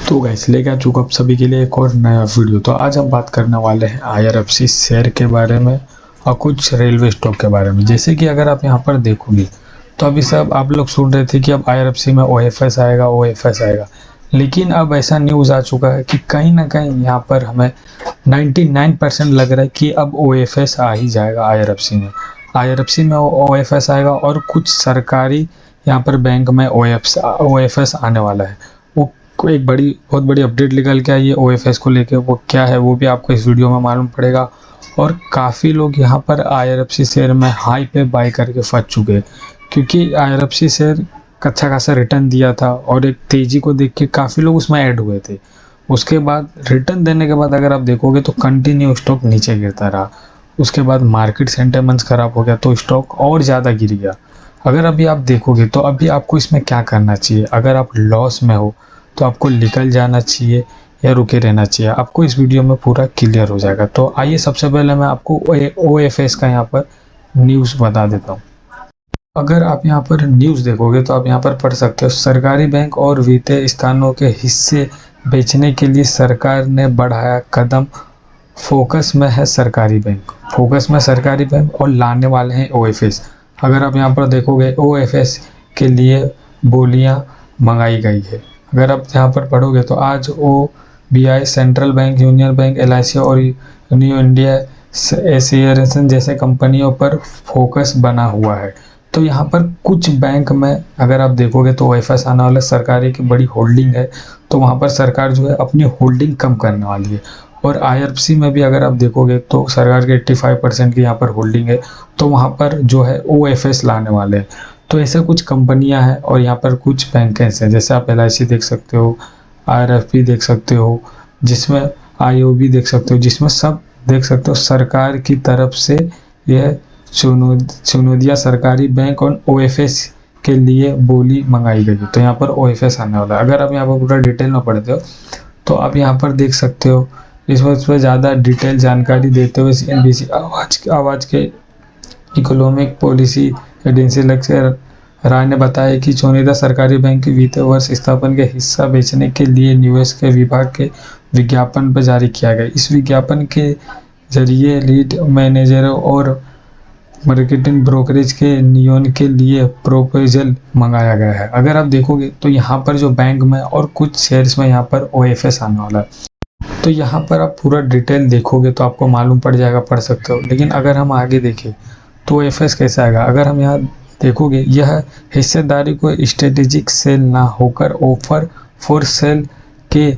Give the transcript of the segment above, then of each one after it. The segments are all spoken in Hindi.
तो गाइस लेके आ चुका आप सभी के लिए एक और नया वीडियो। तो आज हम बात करने वाले हैं IRFC शेयर के बारे में और कुछ रेलवे स्टॉक के बारे में। जैसे कि अगर आप यहाँ पर देखोगे तो अभी सब आप लोग सुन रहे थे कि अब IRFC में OFS आएगा, लेकिन अब ऐसा न्यूज़ आ चुका है कि कहीं ना कहीं यहाँ पर हमें 99% लग रहा है कि अब OFS आ ही जाएगा IRFC में OFS आएगा और कुछ सरकारी यहाँ पर बैंक में OFS आने वाला है। वो एक बहुत बड़ी अपडेट निकल के आई है OFS को लेके। वो क्या है वो भी आपको इस वीडियो में मालूम पड़ेगा। और काफ़ी लोग यहाँ पर IRFC शेयर में हाई पे बाय करके फंस चुके हैं, क्योंकि IRFC शेयर अच्छा खासा रिटर्न दिया था और एक तेज़ी को देख के काफ़ी लोग उसमें ऐड हुए थे। उसके बाद रिटर्न देने के बाद अगर आप देखोगे तो कंटिन्यू स्टॉक नीचे गिरता रहा। उसके बाद मार्केट सेंटिमेंट्स ख़राब हो गया तो स्टॉक और ज़्यादा गिर गया। अगर अभी आप देखोगे तो अभी आपको इसमें क्या करना चाहिए, अगर आप लॉस में हो तो आपको निकल जाना चाहिए या रुके रहना चाहिए, आपको इस वीडियो में पूरा क्लियर हो जाएगा। तो आइए सबसे पहले मैं आपको OFS का यहाँ पर न्यूज़ बता देता हूँ। अगर आप यहाँ पर न्यूज़ देखोगे तो आप यहाँ पर पढ़ सकते हो, सरकारी बैंक और वित्तीय संस्थानों के हिस्से बेचने के लिए सरकार ने बढ़ाया कदम, फोकस में है सरकारी बैंक और लाने वाले हैं OFS। अगर आप यहाँ पर देखोगे OFS के लिए बोलियाँ मंगाई गई है। अगर आप यहाँ पर पढ़ोगे तो आज OBI, central bank, union bank, LIC और न्यू इंडिया एशियरेशन जैसे कंपनियों पर फोकस बना हुआ है। तो यहाँ पर कुछ बैंक में अगर आप देखोगे तो OFS आने वाला, सरकारी की बड़ी होल्डिंग है तो वहाँ पर सरकार जो है अपनी होल्डिंग कम करने वाली है। और IRFC में भी अगर आप देखोगे तो सरकार के 85% की यहाँ पर होल्डिंग है तो वहाँ पर जो है OFS लाने वाले हैं। तो ऐसे कुछ कंपनियां हैं और यहाँ पर कुछ बैंक हैं, जैसे आप LIC देख सकते हो, IRFP देख सकते हो, जिसमें IOB देख सकते हो, जिसमें सब देख सकते हो सरकार की तरफ से यह चुनौतियाँ सरकारी बैंक और OFS के लिए बोली मंगाई गई है। तो यहाँ पर OFS आने वाला है। अगर आप यहाँ पर पूरा डिटेल में पढ़ते हो तो आप यहाँ पर देख सकते हो। इस पर ज़्यादा डिटेल जानकारी देते हुए CNBC आवाज़ के इकोनॉमिक पॉलिसी एजेंसी लक्ष्य राय ने बताया कि चुनिंदा सरकारी बैंक के वित्तीय वर्ष स्थापना के हिस्सा बेचने के लिए निवेश के विभाग के विज्ञापन पर जारी किया गया। इस विज्ञापन के जरिए लीड मैनेजरों और मार्केटिंग ब्रोकरेज के नियोजन के लिए प्रोपोजल मंगाया गया है। अगर आप देखोगे तो यहाँ पर जो बैंक में और कुछ शेयर्स में यहाँ पर OFS आने वाला है। तो यहाँ पर आप पूरा डिटेल देखोगे तो आपको मालूम पड़ जाएगा, पढ़ सकते हो। लेकिन अगर हम आगे देखें तो OFS कैसा आएगा, अगर हम यहाँ देखोगे यह हिस्सेदारी को स्ट्रेटेजिक सेल ना होकर ऑफर फॉर सेल के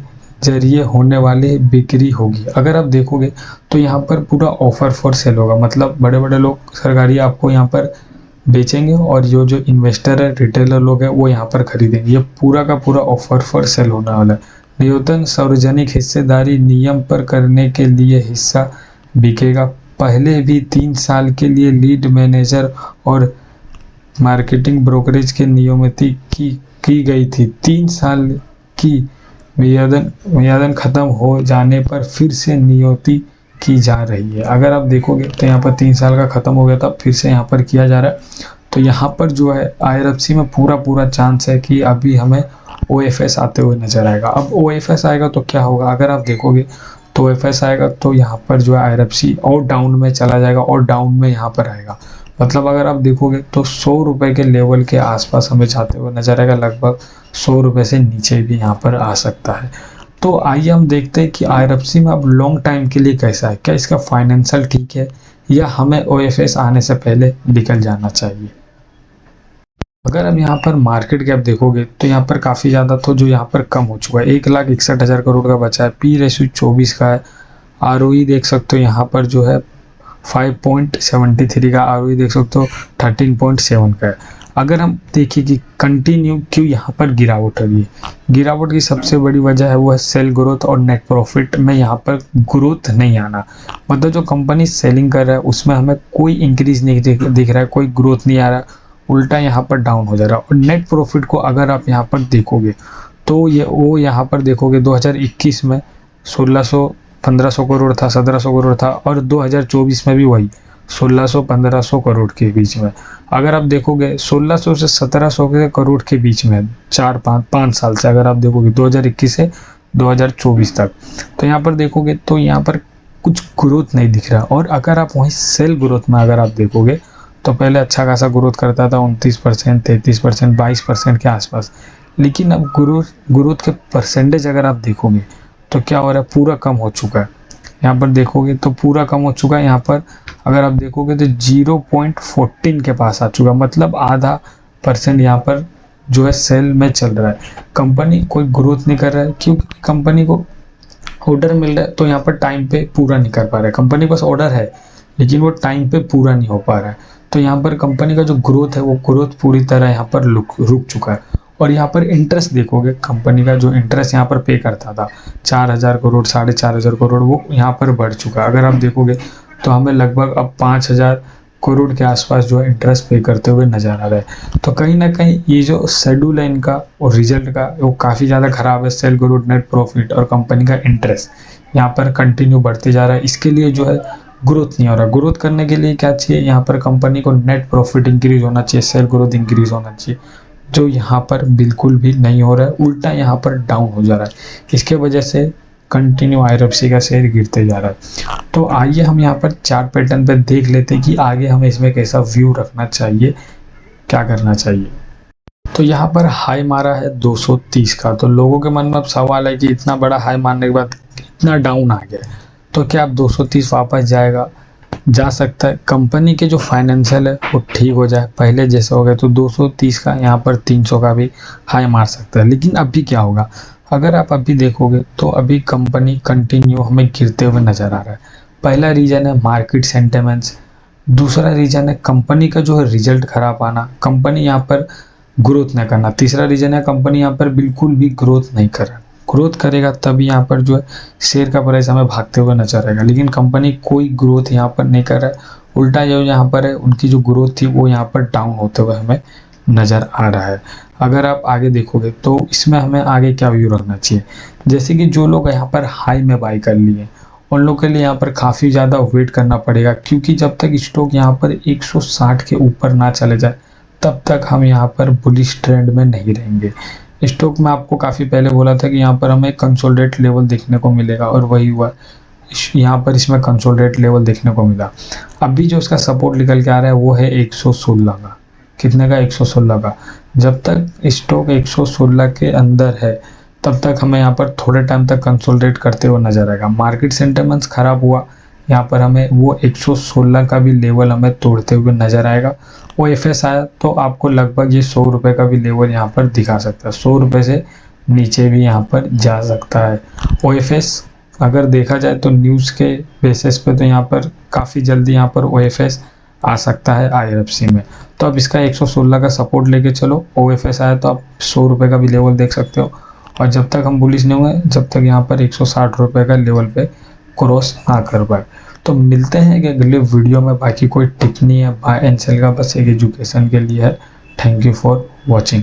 जरिए होने वाली बिक्री होगी। अगर आप देखोगे तो यहाँ पर पूरा ऑफर फॉर सेल होगा, मतलब बड़े बड़े लोग सरकारी आपको यहाँ पर बेचेंगे और जो इन्वेस्टर है, रिटेलर लोग हैं, वो यहाँ पर खरीदेंगे। ये पूरा का पूरा ऑफर फॉर सेल होने वाला है। न्यूनतम सार्वजनिक हिस्सेदारी नियम पर करने के लिए हिस्सा बिकेगा। पहले भी 3 साल के लिए लीड मैनेजर और मार्केटिंग ब्रोकरेज के नियमित की गई थी। 3 साल की मियादन खत्म हो जाने पर फिर से नियुक्ति की जा रही है। अगर आप देखोगे तो यहाँ पर 3 साल का ख़त्म हो गया था, फिर से यहाँ पर किया जा रहा है। तो यहाँ पर जो है IRFC में पूरा चांस है कि अभी हमें OFS आते हुए नजर आएगा। अब OFS आएगा तो क्या होगा, अगर आप देखोगे तो OFS आएगा तो यहाँ पर जो है IRFC और डाउन में चला जाएगा और डाउन में यहाँ पर आएगा। मतलब अगर आप देखोगे तो 100 रुपये के लेवल के आसपास हमें जाते हुए नजर आएगा, लगभग 100 रुपये से नीचे भी यहाँ पर आ सकता है। तो आइए हम देखते हैं कि IRFC में अब लॉन्ग टाइम के लिए कैसा है, क्या इसका फाइनेंशियल ठीक है या हमें OFS आने से पहले निकल जाना चाहिए। अगर हम यहाँ पर मार्केट कैप देखोगे तो यहाँ पर काफ़ी ज़्यादा तो जो यहाँ पर कम हो चुका है, 1,61,000 करोड़ का बचा है। P रेशियो 24 का है। ROE देख सकते हो यहाँ पर जो है 5.73 का, ROE देख सकते हो 13.7 का है। अगर हम देखें कि कंटिन्यू क्यों यहाँ पर गिरावट है, गिरावट की सबसे बड़ी वजह है वो है सेल ग्रोथ और नेट प्रॉफिट में यहाँ पर ग्रोथ नहीं आना। मतलब जो कंपनी सेलिंग कर रहा है उसमें हमें कोई इंक्रीज नहीं दिख रहा है, कोई ग्रोथ नहीं आ रहा, उल्टा यहाँ पर डाउन हो जा रहा है। और नेट प्रॉफिट को अगर आप यहाँ पर देखोगे तो यहाँ पर देखोगे 2021 में 1500 करोड़ था, 1700 करोड़ था और 2024 में भी वही 1600-1500 करोड़ के बीच में। अगर आप देखोगे 1600 से 1700 करोड़ के बीच में 4-5 साल से अगर आप देखोगे 2021 से 2024 तक। तो यहाँ पर देखोगे तो यहाँ पर कुछ ग्रोथ नहीं दिख रहा। और अगर आप वहीं सेल ग्रोथ में अगर आप देखोगे तो पहले अच्छा खासा ग्रोथ करता था, 29%, 33%, 22% के आसपास। लेकिन अब ग्रोथ के परसेंटेज अगर आप देखोगे तो क्या हो रहा है, पूरा कम हो चुका है। यहाँ पर देखोगे तो पूरा कम हो चुका है। यहाँ पर अगर आप देखोगे तो 0.14 के पास आ चुका, मतलब आधा % यहाँ पर जो है सेल में चल रहा है। कंपनी कोई ग्रोथ नहीं कर रहा है क्योंकि कंपनी को ऑर्डर मिल रहा है तो यहाँ पर टाइम पे पूरा नहीं कर पा रहा है। कंपनी के पास ऑर्डर है लेकिन वो टाइम पे पूरा नहीं हो पा रहा है। तो यहाँ पर कंपनी का जो ग्रोथ है वो ग्रोथ पूरी तरह यहाँ पर रुक चुका है। और यहाँ पर इंटरेस्ट देखोगे, कंपनी का जो इंटरेस्ट यहाँ पर पे करता था 4000 करोड़ 4500 करोड़, वो यहाँ पर बढ़ चुका है। अगर आप देखोगे तो हमें लगभग अब 5000 करोड़ के आसपास जो है इंटरेस्ट पे करते हुए नजर आ रहा है। तो कहीं ना कहीं ये जो शेड्यूल है इनका और रिजल्ट का वो काफ़ी ज़्यादा खराब है। सेल ग्रोथ, नेट प्रॉफिट और कंपनी का इंटरेस्ट यहाँ पर कंटिन्यू बढ़ते जा रहा है। इसके लिए जो है ग्रोथ नहीं हो रहा। ग्रोथ करने के लिए क्या चाहिए, यहाँ पर कंपनी को नेट प्रॉफिट इंक्रीज होना चाहिए, सेल ग्रोथ इंक्रीज होना चाहिए, जो यहाँ पर बिल्कुल भी नहीं हो रहा है। उल्टा यहाँ पर डाउन हो जा रहा है। इसके वजह से कंटिन्यू IRFC का शेयर गिरते जा रहा है। तो आइए हम यहाँ पर चार्ट पैटर्न पे देख लेते हैं कि आगे हमें इसमें कैसा व्यू रखना चाहिए, क्या करना चाहिए। तो यहाँ पर हाई मारा है 230 का। तो लोगों के मन में अब सवाल है कि इतना बड़ा हाई मारने के बाद इतना डाउन आ गया, तो क्या अब 230 वापस जाएगा? जा सकता है। कंपनी के जो फाइनेंशियल है वो ठीक हो जाए, पहले जैसे हो गए तो 230 का यहाँ पर 300 का भी हाई मार सकता है। लेकिन अभी क्या होगा, अगर आप अभी देखोगे तो अभी कंपनी कंटिन्यू हमें गिरते हुए नज़र आ रहा है। पहला रीज़न है मार्केट सेंटिमेंट्स, दूसरा रीज़न है कंपनी का जो है रिजल्ट खराब आना, कंपनी यहाँ पर ग्रोथ नहीं करना, तीसरा रीज़न है कंपनी यहाँ पर बिल्कुल भी ग्रोथ नहीं कर रहा। ग्रोथ करेगा तभी यहाँ पर जो है शेयर का प्राइस हमें भागते हुए नजर आएगा। लेकिन कंपनी कोई ग्रोथ यहाँ पर नहीं कर रहा है। उल्टा जो यहाँ पर है उनकी जो ग्रोथ थी वो यहाँ पर डाउन होते हुए हमें नज़र आ रहा है। अगर आप आगे देखोगे तो इसमें हमें आगे क्या व्यू रखना चाहिए, जैसे कि जो लोग यहाँ पर हाई में बाई कर लिए उन लोग के लिए यहाँ पर काफ़ी ज़्यादा वेट करना पड़ेगा, क्योंकि जब तक स्टॉक यहाँ पर 160 के ऊपर ना चले जाए तब तक हम यहाँ पर बुलिश ट्रेंड में नहीं रहेंगे। स्टॉक में आपको काफ़ी पहले बोला था कि यहाँ पर हमें कंसोलिडेट लेवल देखने को मिलेगा और वही हुआ। यहाँ पर इसमें कंसोलिडेट लेवल देखने को मिला। अभी जो इसका सपोर्ट निकल के आ रहा है वो है 116 का। कितने का? 116 का। जब तक स्टॉक 116 के अंदर है तब तक हमें यहाँ पर थोड़े टाइम तक कंसोलिडेट करते हुए नजर आएगा। मार्केट सेंटिमेंट्स खराब हुआ, यहाँ पर हमें वो 116 का भी लेवल हमें तोड़ते हुए नजर आएगा। OFS आया तो आपको लगभग ये 100 रुपये का भी लेवल यहाँ पर दिखा सकता है। 100 रुपये से नीचे भी यहाँ पर जा सकता है। OFS अगर देखा जाए तो न्यूज़ के बेसिस पे तो यहाँ पर काफ़ी जल्दी यहाँ पर OFS आ सकता है IRFC में। तो अब इसका 116 का सपोर्ट लेके चलो। OFS आया तो आप 100 रुपये का भी लेवल देख सकते हो। और जब तक हम बुलिश नहीं हुए, जब तक यहाँ पर 160 रुपये का लेवल पे क्रॉस ना कर पाए। तो मिलते हैं कि अगले वीडियो में। बाकी कोई टिप नहीं है, बाय एंड सेल का बस एक एजुकेशन के लिए है। Thank you for watching.